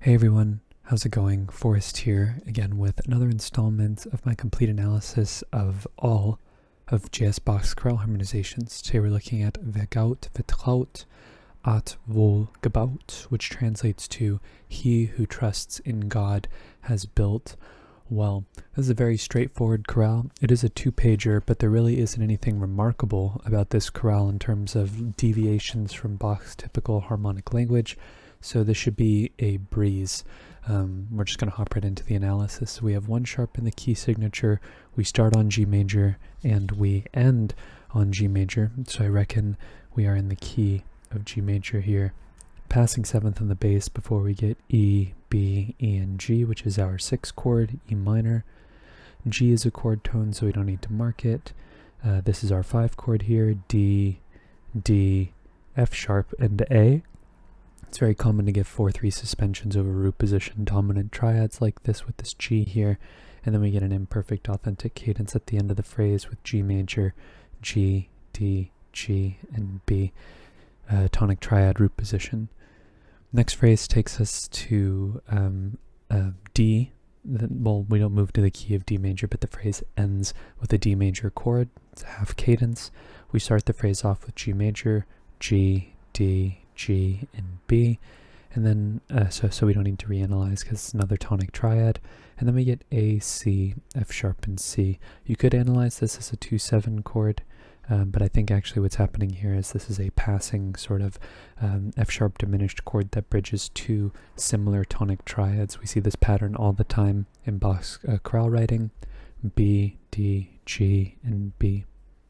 Hey everyone, how's it going? Forrest here, again with another installment of my complete analysis of all of J.S. Bach's chorale harmonizations. Today we're looking at Wer Gott, vertraut, wohl, gebaut, which translates to he who trusts in God has built well. This is a very straightforward chorale. It is a two-pager, but there really isn't anything remarkable about this chorale in terms of deviations from Bach's typical harmonic language. So this should be a breeze. We're just going to hop right into the analysis. So we have one sharp in the key signature. We start on G major and we end on G major. So I reckon we are in the key of G major here. Passing seventh on the bass before we get E, B, E, and G, which is our sixth chord, E minor. G is a chord tone, so we don't need to mark it. This is our five chord here, D, D, F sharp, and A. It's very common to give 4-3 suspensions over root position dominant triads like this with this G here, and then we get an imperfect authentic cadence at the end of the phrase with G major, G, D, G, and B, tonic triad root position. Next phrase takes us to D. Well, we don't move to the key of D major, but the phrase ends with a D major chord. It's a half cadence. We start the phrase off with G major, G, D, G, and B, and then so we don't need to reanalyze because it's another tonic triad, and then we get A, C, F sharp, and C. You could analyze this as a 2-7 chord, but I think actually what's happening here is this is a passing sort of F sharp diminished chord that bridges two similar tonic triads. We see this pattern all the time in Bach's chorale writing. B, D, G, and B.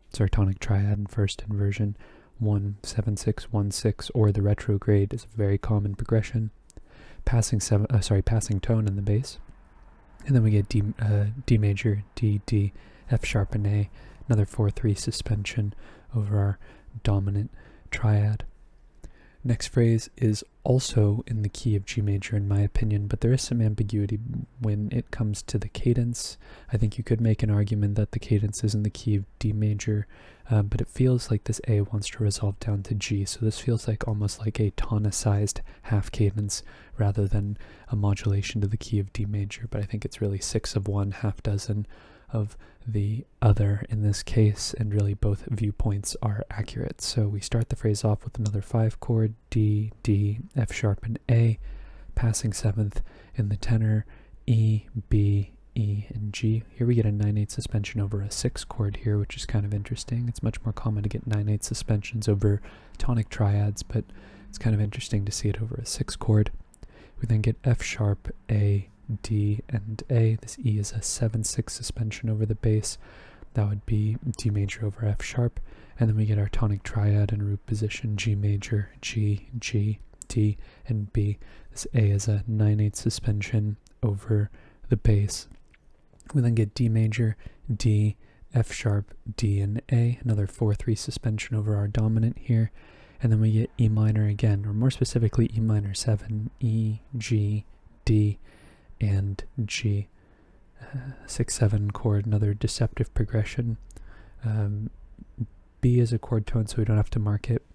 It's our tonic triad in first inversion. 1-7-6-1-6, or the retrograde is a very common progression. Passing tone in the bass, and then we get D major, D, D, F sharp, and A. Another 4-3 suspension over our dominant triad. Next phrase is also in the key of G major in my opinion, but there is some ambiguity when it comes to the cadence. I think you could make an argument that the cadence is in the key of D major, but it feels like this A wants to resolve down to G, so this feels like almost like a tonicized half cadence rather than a modulation to the key of D major, but I think it's really 6 of one, half dozen of the other in this case, and really both viewpoints are accurate. So we start the phrase off with another 5 chord, D, D, F sharp, and A, passing seventh in the tenor, E, B, E, and G. Here we get a 9/8 suspension over a 6 chord here, which is kind of interesting. It's much more common to get 9/8 suspensions over tonic triads, but it's kind of interesting to see it over a 6 chord. We then get F sharp, A, D, and A. This E is a 7-6 suspension over the bass. That would be D major over F sharp, and then we get our tonic triad in root position, G major, G, G, D, and B. This A is a 9/8 suspension over the bass. We then get D major, D, F sharp, D, and A. Another 4-3 suspension over our dominant here, and then we get E minor again, or more specifically E minor 7, E, G, D, and G. 6-7 chord, another deceptive progression. B is a chord tone, so we don't have to mark it.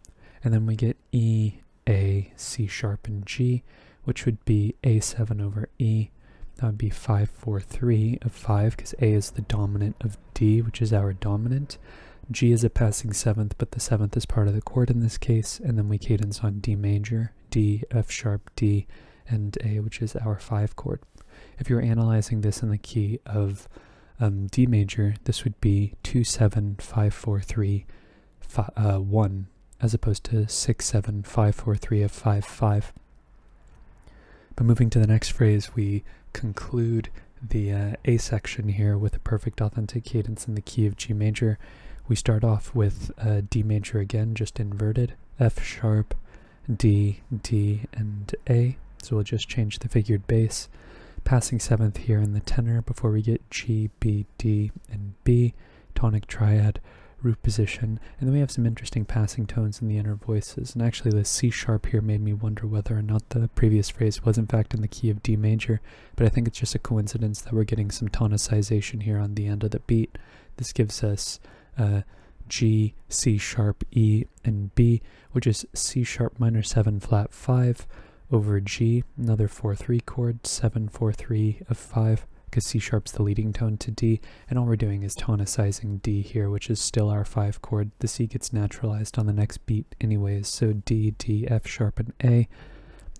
And then we get E, A, C sharp, and G, which would be A7 over E. That would be 5-4-3 of 5, because A is the dominant of D, which is our dominant. G is a passing seventh, but the seventh is part of the chord in this case. And then we cadence on D major, D, F sharp, D, and A, which is our 5 chord. If you're analyzing this in the key of D major, this would be 2-7-5-4-3, 1, as opposed to 6-7-5-4-3 of 5-5. But moving to the next phrase, we conclude the A section here with a perfect authentic cadence in the key of G major. We start off with D major again, just inverted, F sharp, D, D, and A. So we'll just change the figured bass. Passing seventh here in the tenor before we get G, B, D, and B, tonic triad, root position, and then we have some interesting passing tones in the inner voices. And actually the C sharp here made me wonder whether or not the previous phrase was in fact in the key of D major, but I think it's just a coincidence that we're getting some tonicization here on the end of the beat. This gives us G, C sharp, E, and B, which is C sharp minor 7 flat 5, over G, another 4-3 chord, 7-4-3 of 5, because C sharp's the leading tone to D, and all we're doing is tonicizing D here, which is still our 5 chord. The C gets naturalized on the next beat anyways, so D, D, F sharp, and A.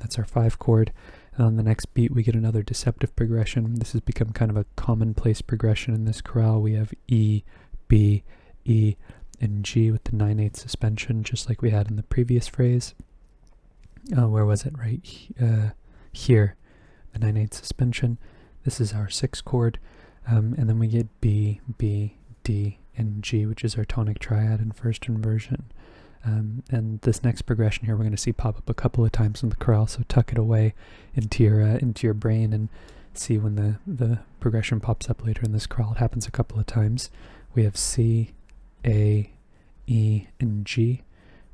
That's our 5 chord. And on the next beat we get another deceptive progression. This has become kind of a commonplace progression in this chorale. We have E, B, E, and G with the 9/8 suspension, just like we had in the previous phrase. Where was it? Right here, the 9/8 suspension. This is our 6 chord, and then we get B, B, D, and G, which is our tonic triad in first inversion. And this next progression here we're going to see pop up a couple of times in the chorale, so tuck it away into your brain and see when the progression pops up later in this chorale. It happens a couple of times. We have C, A, E, and G,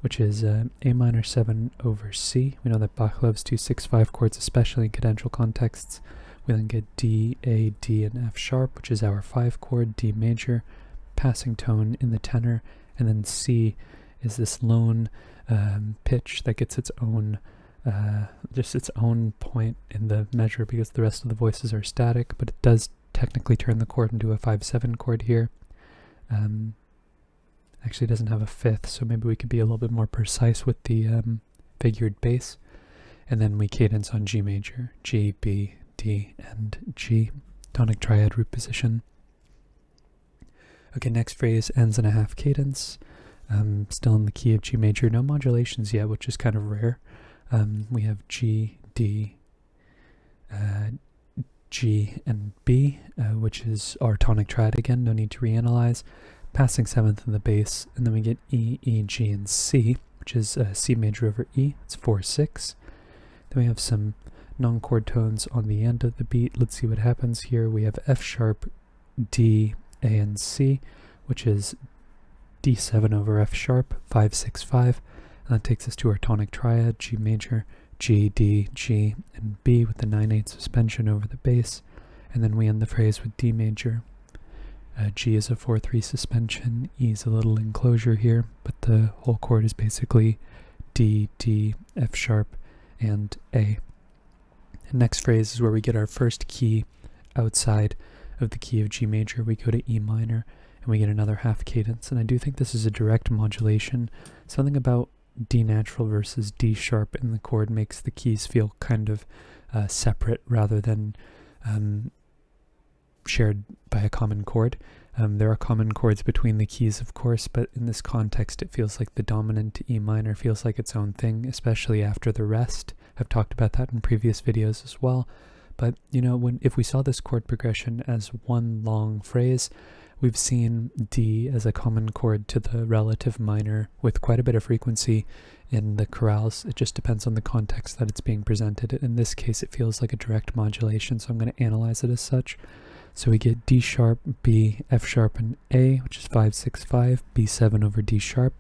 which is A minor 7 over C. We know that Bach loves 2-6-5 chords, especially in cadential contexts. We then get D, A, D, and F sharp, which is our 5 chord, D major, passing tone in the tenor, and then C is this lone pitch that gets its own point in the measure because the rest of the voices are static, but it does technically turn the chord into a 5-7 chord here. Actually doesn't have a 5th, so maybe we could be a little bit more precise with the figured bass. And then we cadence on G major, G, B, D, and G, tonic triad root position. Okay, next phrase ends in a half cadence, still in the key of G major, no modulations yet, which is kind of rare. We have G, D, G, and B, which is our tonic triad again, no need to reanalyze. Passing 7th in the bass, and then we get E, E, G, and C, which is C major over E, it's 4-6. Then we have some non-chord tones on the end of the beat. Let's see what happens here. We have F sharp, D, A, and C, which is D7 over F sharp, 5-6-5, and that takes us to our tonic triad, G major, G, D, G, and B with the 9/8 suspension over the bass, and then we end the phrase with D major. G is a 4-3 suspension, E is a little enclosure here, but the whole chord is basically D, D, F sharp, and A. And next phrase is where we get our first key outside of the key of G major. We go to E minor, and we get another half cadence, and I do think this is a direct modulation. Something about D natural versus D sharp in the chord makes the keys feel kind of separate rather than shared by a common chord. There are common chords between the keys, of course, but in this context it feels like the dominant E minor feels like its own thing, especially after the rest. I've talked about that in previous videos as well. But, you know, if we saw this chord progression as one long phrase, we've seen D as a common chord to the relative minor with quite a bit of frequency in the chorales. It just depends on the context that it's being presented. In this case, it feels like a direct modulation, so I'm going to analyze it as such. So we get D sharp, B, F sharp, and A, which is 5-6-5, B7 over D sharp.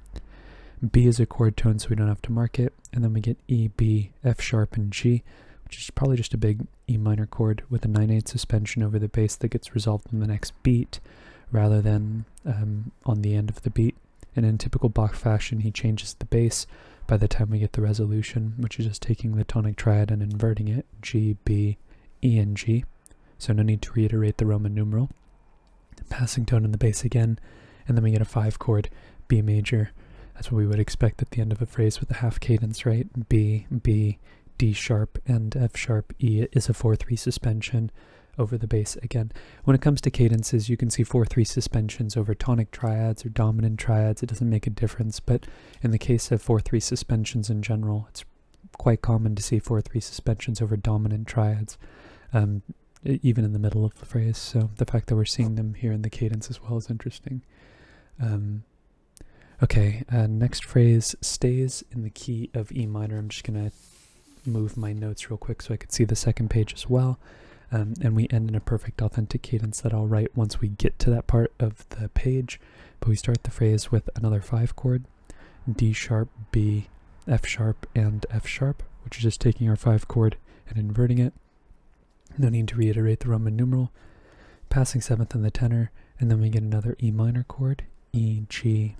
B is a chord tone, so we don't have to mark it. And then we get E, B, F sharp, and G, which is probably just a big E minor chord with a 9/8 suspension over the bass that gets resolved in the next beat rather than on the end of the beat. And in typical Bach fashion, he changes the bass by the time we get the resolution, which is just taking the tonic triad and inverting it, G, B, E, and G. So no need to reiterate the Roman numeral. Passing tone in the bass again, and then we get a 5 chord, B major. That's what we would expect at the end of a phrase with a half cadence, right? B, B, D sharp, and F sharp. E is a 4-3 suspension over the bass again. When it comes to cadences, you can see 4-3 suspensions over tonic triads or dominant triads. It doesn't make a difference, but in the case of 4-3 suspensions in general, it's quite common to see 4-3 suspensions over dominant triads. Even in the middle of the phrase, so the fact that we're seeing them here in the cadence as well is interesting. Next phrase stays in the key of E minor. I'm just going to move my notes real quick so I could see the second page as well. And we end in a perfect authentic cadence that I'll write once we get to that part of the page. But we start the phrase with another 5 chord, D sharp, B, F sharp, and F sharp, which is just taking our 5 chord and inverting it. No need to reiterate the Roman numeral. Passing 7th in the tenor, and then we get another E minor chord, E, G,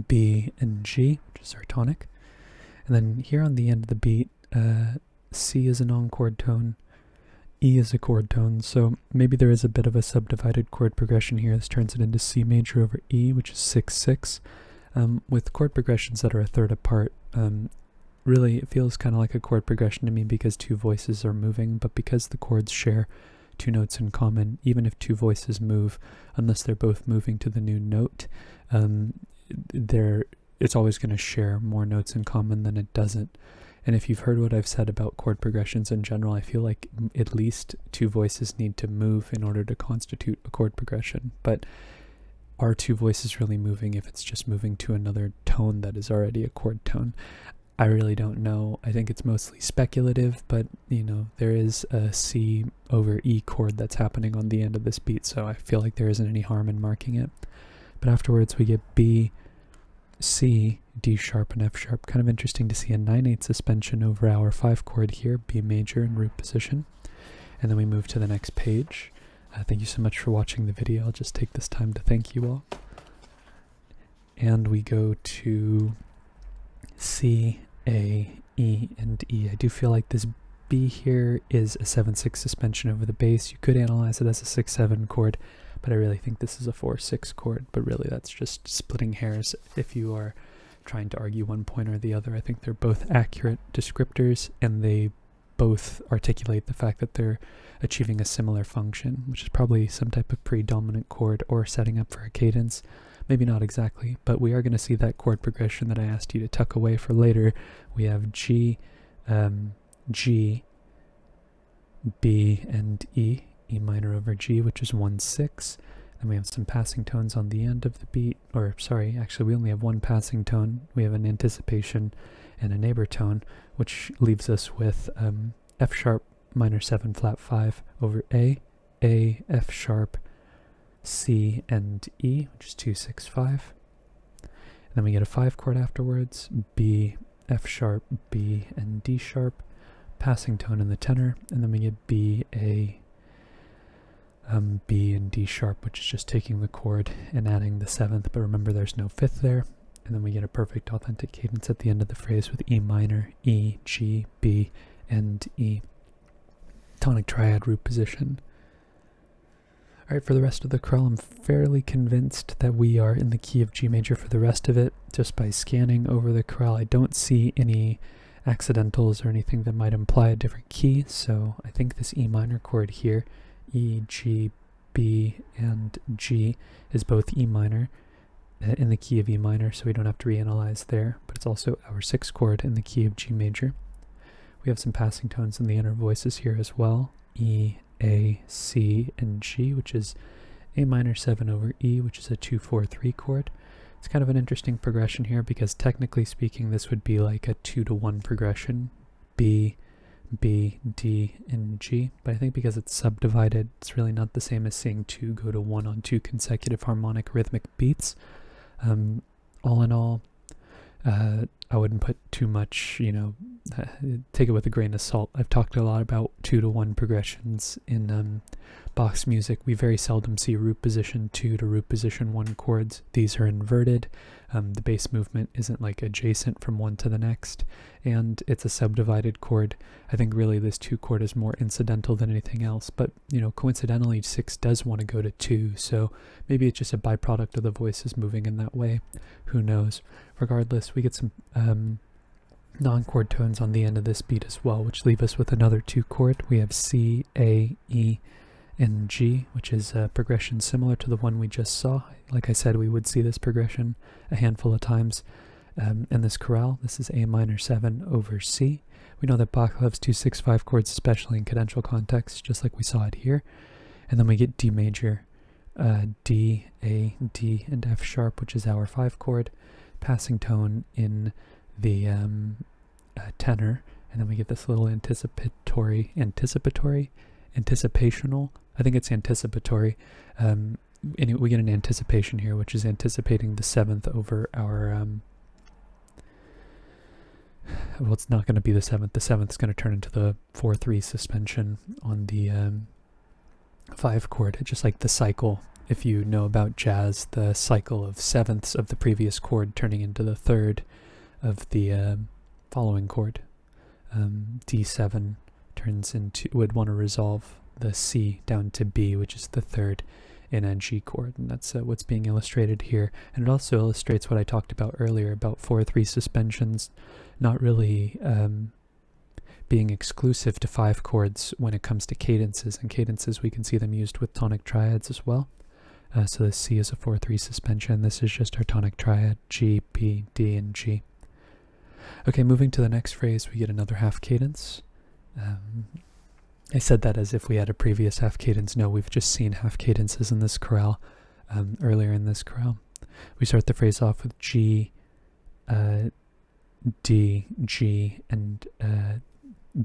B, and G, which is our tonic. And then here on the end of the beat, C is a non-chord tone, E is a chord tone, so maybe there is a bit of a subdivided chord progression here. This turns it into C major over E, which is 6/6. With chord progressions that are a third apart, really it feels kind of like a chord progression to me because two voices are moving, but because the chords share two notes in common, even if two voices move, unless they're both moving to the new note, it's always going to share more notes in common than it doesn't. And if you've heard what I've said about chord progressions in general, I feel like at least two voices need to move in order to constitute a chord progression. But are two voices really moving if it's just moving to another tone that is already a chord tone? I really don't know. I think it's mostly speculative, but there is a C over E chord that's happening on the end of this beat, so I feel like there isn't any harm in marking it. But afterwards we get B, C, D sharp, and F sharp. Kind of interesting to see a 9/8 suspension over our 5 chord here, B major in root position. And then we move to the next page. Thank you so much for watching the video. I'll just take this time to thank you all. And we go to C, A, E, and E. I do feel like this B here is a 7/6 suspension over the bass. You could analyze it as a 6/7 chord, but I really think this is a 4/6 chord, but really that's just splitting hairs if you are trying to argue one point or the other. I think they're both accurate descriptors, and they both articulate the fact that they're achieving a similar function, which is probably some type of predominant chord or setting up for a cadence. Maybe not exactly, but we are going to see that chord progression that I asked you to tuck away for later. We have G, G, B, and E, E minor over G, which is 1/6. And we have some passing tones on the end of the beat, or sorry, actually we only have one passing tone. We have an anticipation and a neighbor tone, which leaves us with F sharp minor 7 flat 5 over A, F sharp, C, and E, which is 2/6/5. And then we get a 5 chord afterwards, B, F sharp, B, and D sharp, passing tone in the tenor, and then we get B, A, B, and D sharp, which is just taking the chord and adding the 7th, but remember there's no 5th there. And then we get a perfect authentic cadence at the end of the phrase with E minor, E, G, B, and E. Tonic triad root position. Alright, for the rest of the chorale, I'm fairly convinced that we are in the key of G major for the rest of it. Just by scanning over the chorale, I don't see any accidentals or anything that might imply a different key, so I think this E minor chord here, E, G, B, and G, is both E minor in the key of E minor, so we don't have to reanalyze there, but it's also our 6th chord in the key of G major. We have some passing tones in the inner voices here as well, E, A, C, and G, which is A minor 7 over E, which is a 2/4/3 chord. It's kind of an interesting progression here because technically speaking this would be like a 2-to-1 progression, B, B, D, and G, but I think because it's subdivided, it's really not the same as seeing 2 go to 1 on 2 consecutive harmonic rhythmic beats. All in all, I wouldn't put too much, take it with a grain of salt. I've talked a lot about 2-to-1 progressions in Bach's music. We very seldom see root position 2 to root position 1 chords. These are inverted. The bass movement isn't like adjacent from one to the next, and it's a subdivided chord. I think really this 2 chord is more incidental than anything else, but coincidentally 6 does want to go to 2, so maybe it's just a byproduct of the voices moving in that way. Who knows? Regardless, we get some non-chord tones on the end of this beat as well, which leave us with another 2 chord. We have C, A, E, and G, which is a progression similar to the one we just saw. Like I said, we would see this progression a handful of times in this chorale. This is A minor 7 over C. We know that Bach loves 2/6/5 chords, especially in cadential contexts, just like we saw it here. And then we get D major, D, A, D, and F sharp, which is our 5 chord, passing tone in the tenor, and then we get this little anticipational, I think it's anticipatory, and we get an anticipation here, which is anticipating the 7th over our, well, it's not going to be the 7th. The 7th is going to turn into the 4/3 suspension on the 5 chord. It's just like the cycle. If you know about jazz, the cycle of 7ths of the previous chord turning into the 3rd of the following chord. D7 would want to resolve the C down to B, which is the third in a G chord, and that's what's being illustrated here. And it also illustrates what I talked about earlier about 4/3 suspensions not really being exclusive to 5 chords when it comes to cadences. And cadences, we can see them used with tonic triads as well. So the C is a 4/3 suspension. This is just our tonic triad, G, B, D, and G. Okay, moving to the next phrase, we get another half cadence. I said that as if we had a previous half cadence. No, we've just seen half cadences in this chorale earlier in this chorale. We start the phrase off with G, D, G, and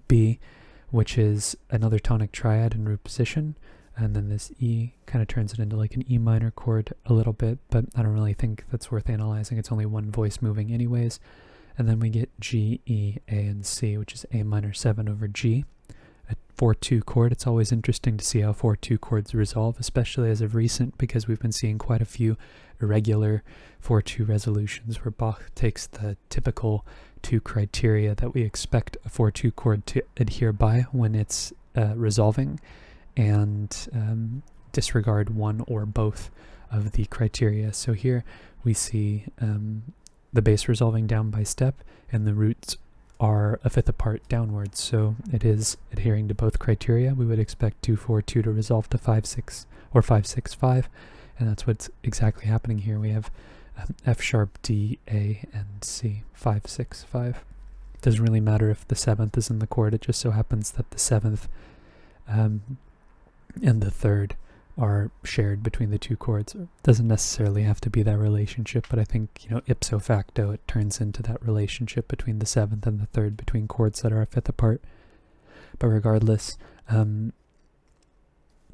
B, which is another tonic triad in root position. And then this E kind of turns it into like an E minor chord a little bit, but I don't really think that's worth analyzing. It's only one voice moving anyways. And then we get G, E, A, and C, which is A minor 7 over G. A 4/2 chord. It's always interesting to see how 4/2 chords resolve, especially as of recent, because we've been seeing quite a few irregular 4/2 resolutions where Bach takes the typical 2 criteria that we expect a 4/2 chord to adhere by when it's resolving, and disregard one or both of the criteria. So here we see the bass resolving down by step, and the roots are a fifth apart downwards, so it is adhering to both criteria. We would expect 2/4/2 to resolve to 5/6 or 5/6/5, and that's what's exactly happening here. We have F sharp, D, A, and C, 5/6/5. It doesn't really matter if the 7th is in the chord, it just so happens that the 7th and the 3rd are shared between the 2 chords. It doesn't necessarily have to be that relationship, but I think, ipso facto, it turns into that relationship between the 7th and the 3rd between chords that are a fifth apart. But regardless, that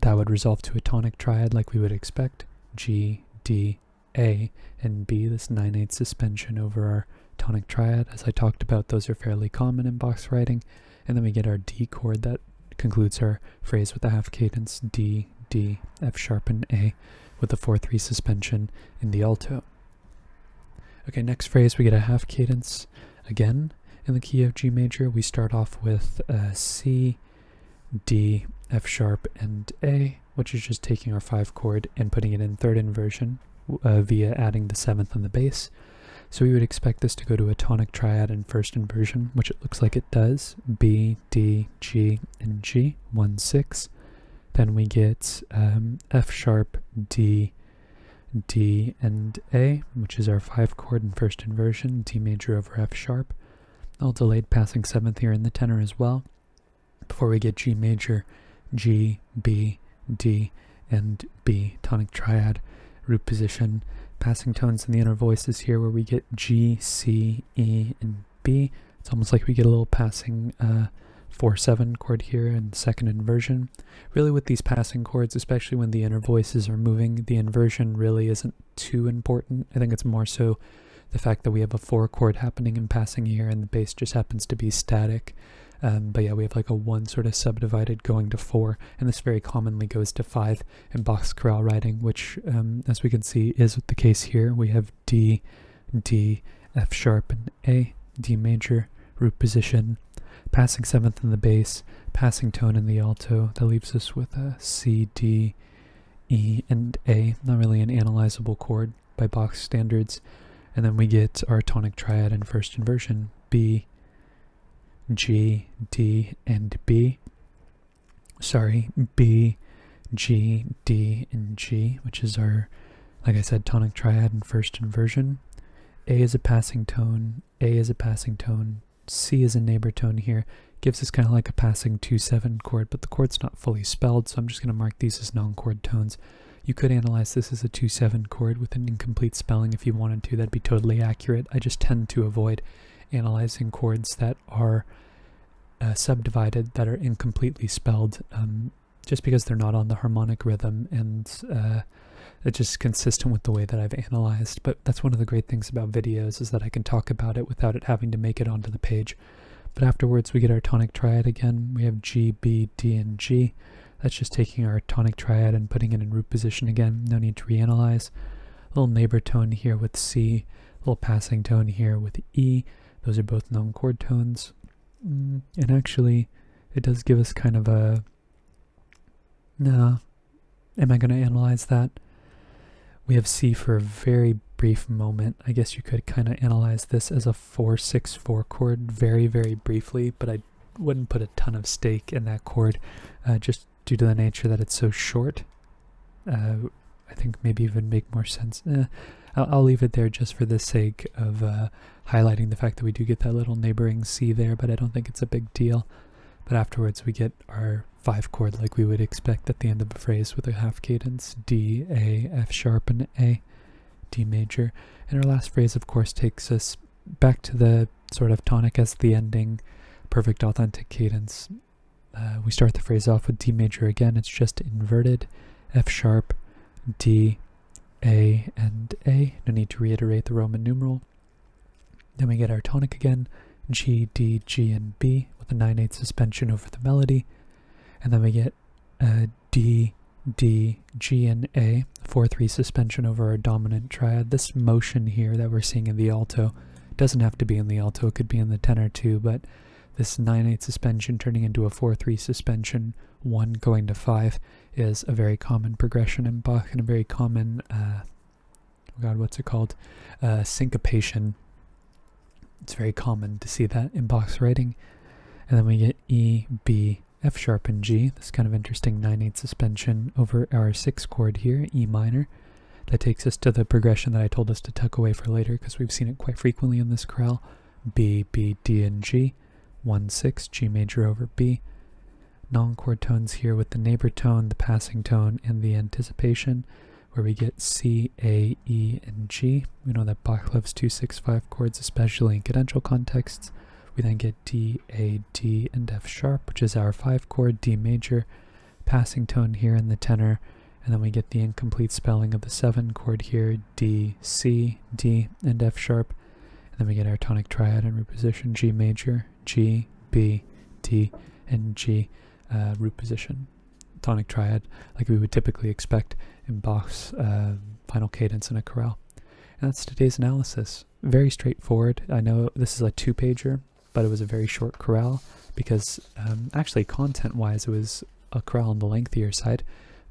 would resolve to a tonic triad like we would expect. G, D, A, and B, this 9/8 suspension over our tonic triad. As I talked about, those are fairly common in Bach's writing. And then we get our D chord that concludes our phrase with a half cadence, D, D, F sharp, and A, with a 4/3 suspension in the alto. Okay, next phrase we get a half cadence again in the key of G major. We start off with C, D, F sharp, and A, which is just taking our 5 chord and putting it in 3rd inversion via adding the 7th on the bass. So we would expect this to go to a tonic triad in 1st inversion, which it looks like it does. B, D, G, and G, 1/6. Then we get F sharp, D, D, and A, which is our 5 chord in 1st inversion, D major over F sharp. All delayed passing 7th here in the tenor as well. Before we get G major, G, B, D, and B, tonic triad, root position, passing tones in the inner voices here where we get G, C, E, and B. It's almost like we get a little passing 4/7 chord here in 2nd inversion. Really with these passing chords, especially when the inner voices are moving, the inversion really isn't too important. I think it's more so the fact that we have a 4 chord happening in passing here and the bass just happens to be static. But yeah, we have like a 1 sort of subdivided going to 4, and this very commonly goes to 5 in Bach's chorale writing, which, as we can see, is the case here. We have D, D, F sharp, and A, D major, root position, passing 7th in the bass, passing tone in the alto. That leaves us with a C, D, E, and A. Not really an analyzable chord by Bach's standards. And then we get our tonic triad in 1st inversion, B, G, D, and B. Sorry, B, G, D, and G, which is our, like I said, tonic triad in 1st inversion. A is a passing tone, A is a passing tone, C is a neighbor tone here. Gives us kind of like a passing 2/7 chord, but the chord's not fully spelled, so I'm just going to mark these as non-chord tones. You could analyze this as a 2/7 chord with an incomplete spelling if you wanted to. That'd be totally accurate. I just tend to avoid analyzing chords that are subdivided, that are incompletely spelled, just because they're not on the harmonic rhythm, and it's just consistent with the way that I've analyzed. But that's one of the great things about videos, is that I can talk about it without it having to make it onto the page. But afterwards we get our tonic triad again. We have G, B, D, and G. That's just taking our tonic triad and putting it in root position again. No need to reanalyze. A little neighbor tone here with C, a little passing tone here with E. Those are both known chord tones. And actually, it does give us kind of a... Nah, am I going to analyze that? We have C for a very brief moment. I guess you could kind of analyze this as a 4-6-4 chord very, very briefly, but I wouldn't put a ton of stake in that chord just due to the nature that it's so short. I think maybe even make more sense. I'll leave it there just for the sake of highlighting the fact that we do get that little neighboring C there, but I don't think it's a big deal. But afterwards we get our 5 chord like we would expect at the end of a phrase with a half cadence: D, A, F sharp, and A, D major. And our last phrase, of course, takes us back to the sort of tonic as the ending, perfect authentic cadence. We start the phrase off with D major again. It's just inverted, F sharp, D, A, and A. No need to reiterate the Roman numeral. Then we get our tonic again, G, D, G, and B, with a 9/8 suspension over the melody. And then we get D, D, G, and A, 4/3 suspension over our dominant triad. This motion here that we're seeing in the alto doesn't have to be in the alto, it could be in the tenor too, but this 9/8 suspension turning into a 4/3 suspension, 1 going to 5, is a very common progression in Bach and a very common, syncopation. It's very common to see that in Bach's writing. And then we get E, B, F sharp, and G. This kind of interesting 9/8 suspension over our 6 chord here, E minor. That takes us to the progression that I told us to tuck away for later because we've seen it quite frequently in this chorale. B, B, D, and G. 1/6, G major over B. Non-chord tones here with the neighbor tone, the passing tone, and the anticipation, where we get C, A, E, and G. We know that Bach loves 2-6-5 chords, especially in cadential contexts. We then get D, A, D, and F sharp, which is our 5 chord, D major, passing tone here in the tenor, and then we get the incomplete spelling of the 7 chord here, D, C, D, and F sharp, and then we get our tonic triad in root position, G major, G, B, D, and G, root position. Tonic triad, like we would typically expect in Bach's final cadence in a chorale. And that's today's analysis. Very straightforward. I know this is a 2-pager, but it was a very short chorale because actually content-wise it was a chorale on the lengthier side,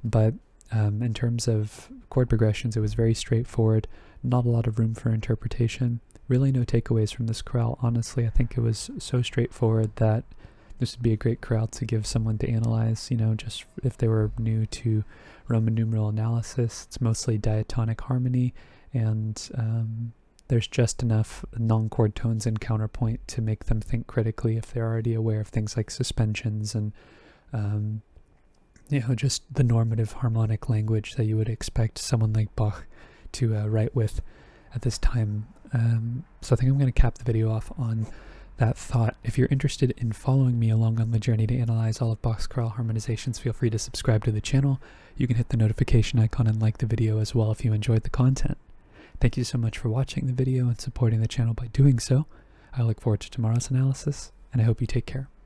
but in terms of chord progressions it was very straightforward, not a lot of room for interpretation. Really no takeaways from this chorale, honestly. I think it was so straightforward that this would be a great chorale to give someone to analyze, just if they were new to Roman numeral analysis. It's mostly diatonic harmony, and there's just enough non-chord tones and counterpoint to make them think critically if they're already aware of things like suspensions and, just the normative harmonic language that you would expect someone like Bach to write with at this time. So I think I'm going to cap the video off on that thought. If you're interested in following me along on the journey to analyze all of Bach's chorale harmonizations, feel free to subscribe to the channel. You can hit the notification icon and like the video as well if you enjoyed the content. Thank you so much for watching the video and supporting the channel by doing so. I look forward to tomorrow's analysis, and I hope you take care.